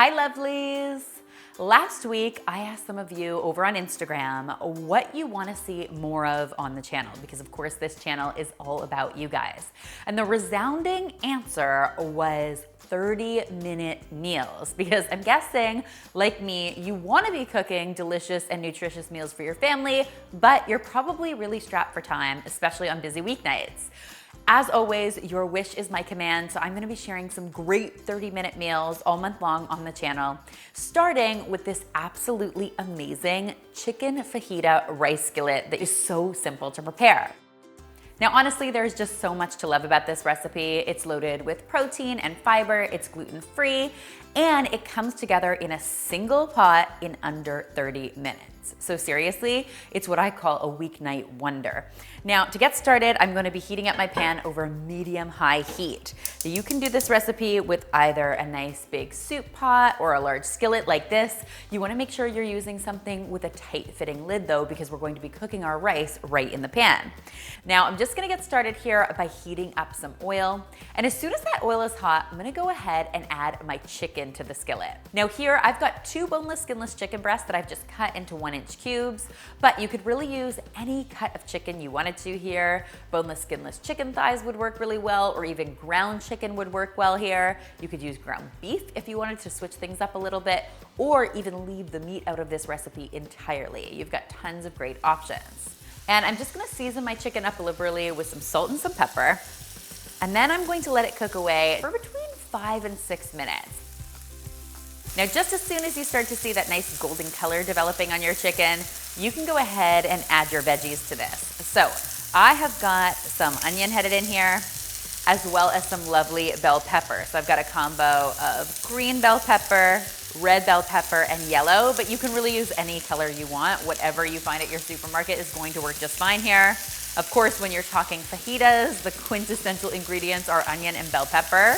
Hi lovelies! Last week, I asked some of you over on Instagram what you want to see more of on the channel, because of course this channel is all about you guys. And the resounding answer was 30-minute meals, because I'm guessing, like me, you want to be cooking delicious and nutritious meals for your family, but you're probably really strapped for time, especially on busy weeknights. As always, your wish is my command, so I'm gonna be sharing some great 30-minute meals all month long on the channel, starting with this absolutely amazing Chicken Fajita Rice Skillet that is so simple to prepare. Now, honestly, there's just so much to love about this recipe. It's loaded with protein and fiber, it's gluten-free, and it comes together in a single pot in under 30 minutes. So seriously, it's what I call a weeknight wonder. Now, to get started, I'm going to be heating up my pan over medium-high heat. Now, you can do this recipe with either a nice big soup pot or a large skillet like this. You want to make sure you're using something with a tight-fitting lid though, because we're going to be cooking our rice right in the pan. Now, I'm just going to get started here by heating up some oil. And as soon as that oil is hot, I'm going to go ahead and add my chicken to the skillet. Now here, I've got 2 boneless, skinless chicken breasts that I've just cut into 1-inch cubes, but you could really use any cut of chicken you wanted to here. Boneless, skinless chicken thighs would work really well, or even ground chicken would work well here. You could use ground beef if you wanted to switch things up a little bit, or even leave the meat out of this recipe entirely. You've got tons of great options. And I'm just gonna season my chicken up liberally with some salt and some pepper. And then I'm going to let it cook away for between 5 and 6 minutes. Now, just as soon as you start to see that nice golden color developing on your chicken, you can go ahead and add your veggies to this. So I have got some onion headed in here, as well as some lovely bell pepper. So I've got a combo of green bell pepper, red bell pepper, and yellow, but you can really use any color you want. Whatever you find at your supermarket is going to work just fine here. Of course, when you're talking fajitas, the quintessential ingredients are onion and bell pepper.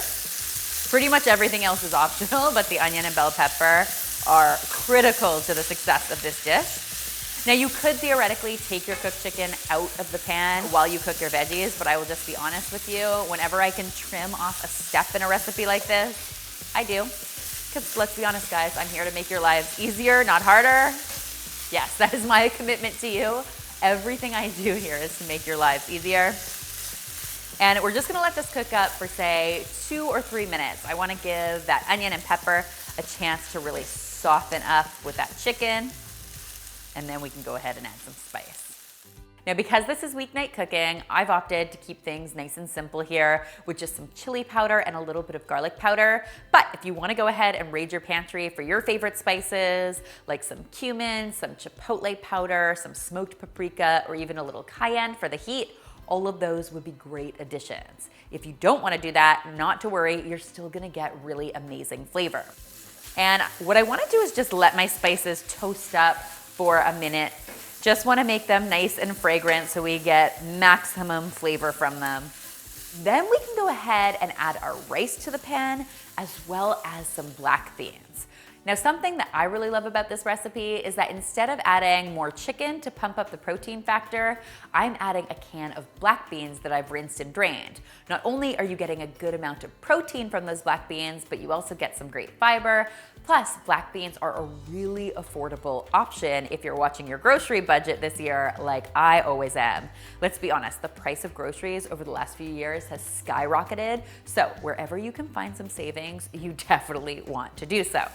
Pretty much everything else is optional, but the onion and bell pepper are critical to the success of this dish. Now, you could theoretically take your cooked chicken out of the pan while you cook your veggies, but I will just be honest with you, whenever I can trim off a step in a recipe like this, I do. Because let's be honest, guys, I'm here to make your lives easier, not harder. Yes, that is my commitment to you. Everything I do here is to make your lives easier. And we're just gonna let this cook up for, say, 2 or 3 minutes. I wanna give that onion and pepper a chance to really soften up with that chicken. And then we can go ahead and add some spice. Now, because this is weeknight cooking, I've opted to keep things nice and simple here with just some chili powder and a little bit of garlic powder. But if you wanna go ahead and raid your pantry for your favorite spices, like some cumin, some chipotle powder, some smoked paprika, or even a little cayenne for the heat, all of those would be great additions. If you don't wanna do that, not to worry, you're still gonna get really amazing flavor. And what I wanna do is just let my spices toast up for a minute. Just wanna make them nice and fragrant so we get maximum flavor from them. Then we can go ahead and add our rice to the pan, as well as some black beans. Now, something that I really love about this recipe is that instead of adding more chicken to pump up the protein factor, I'm adding a can of black beans that I've rinsed and drained. Not only are you getting a good amount of protein from those black beans, but you also get some great fiber. Plus, black beans are a really affordable option if you're watching your grocery budget this year, like I always am. Let's be honest, the price of groceries over the last few years has skyrocketed. So wherever you can find some savings, you definitely want to do so.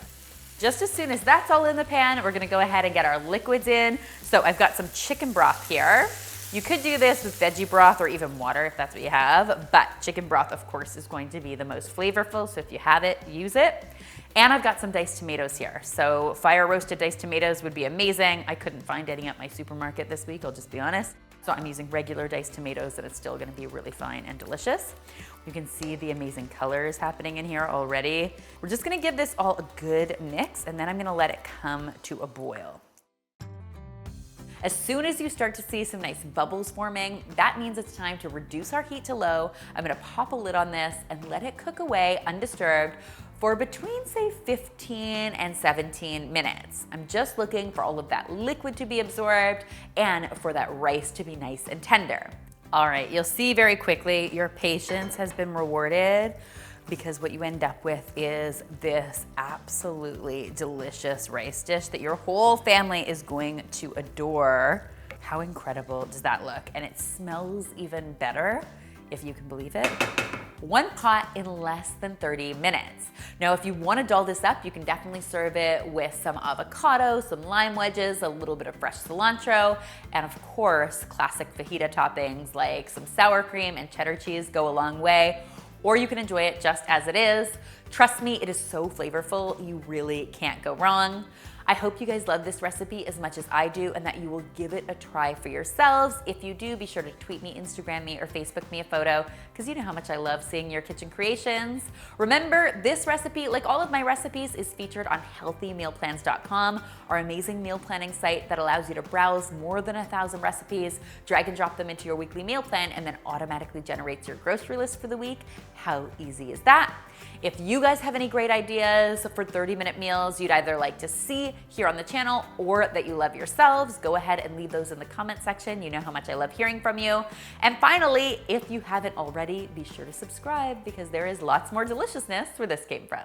Just as soon as that's all in the pan, we're gonna go ahead and get our liquids in. So I've got some chicken broth here. You could do this with veggie broth or even water if that's what you have, but chicken broth, of course, is going to be the most flavorful, so if you have it, use it. And I've got some diced tomatoes here. So fire roasted diced tomatoes would be amazing. I couldn't find any at my supermarket this week, I'll just be honest. So I'm using regular diced tomatoes and it's still gonna be really fine and delicious. You can see the amazing colors happening in here already. We're just gonna give this all a good mix and then I'm gonna let it come to a boil. As soon as you start to see some nice bubbles forming, that means it's time to reduce our heat to low. I'm gonna pop a lid on this and let it cook away undisturbed for between, say, 15 and 17 minutes. I'm just looking for all of that liquid to be absorbed and for that rice to be nice and tender. All right, you'll see very quickly your patience has been rewarded. because what you end up with is this absolutely delicious rice dish that your whole family is going to adore. How incredible does that look? And it smells even better, if you can believe it. One pot in less than 30 minutes. Now, if you want to doll this up, you can definitely serve it with some avocado, some lime wedges, a little bit of fresh cilantro, and of course, classic fajita toppings like some sour cream and cheddar cheese go a long way. Or you can enjoy it just as it is. Trust me, it is so flavorful, you really can't go wrong. I hope you guys love this recipe as much as I do and that you will give it a try for yourselves. If you do, be sure to tweet me, Instagram me, or Facebook me a photo, because you know how much I love seeing your kitchen creations. Remember, this recipe, like all of my recipes, is featured on healthymealplans.com, our amazing meal planning site that allows you to browse more than 1,000 recipes, drag and drop them into your weekly meal plan, and then automatically generates your grocery list for the week. How easy is that? If you guys have any great ideas for 30-minute meals you'd either like to see here on the channel or that you love yourselves, go ahead and leave those in the comment section. You know how much I love hearing from you. And finally, if you haven't already, be sure to subscribe because there is lots more deliciousness where this came from.